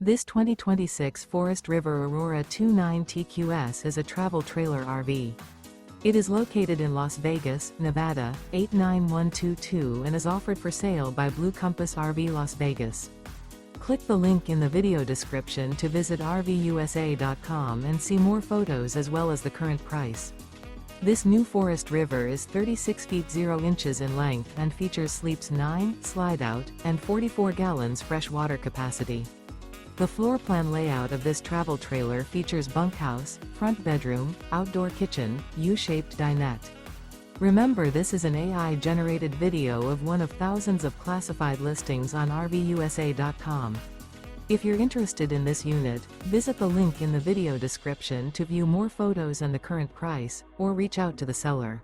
This 2026 Forest River Aurora 29 TQS is a travel trailer RV. It is located in Las Vegas, Nevada, 89122 and is offered for sale by Blue Compass RV Las Vegas. Click the link in the video description to visit RVUSA.com and see more photos as well as the current price. This new Forest River is 36 feet 0 inches in length and features sleeps 9, Slideout, and 44 gallons fresh water capacity. The floor plan layout of this travel trailer features bunkhouse, front bedroom, outdoor kitchen, U-shaped dinette. Remember, this is an AI-generated video of one of thousands of classified listings on RVUSA.com. If you're interested in this unit, visit the link in the video description to view more photos and the current price, or reach out to the seller.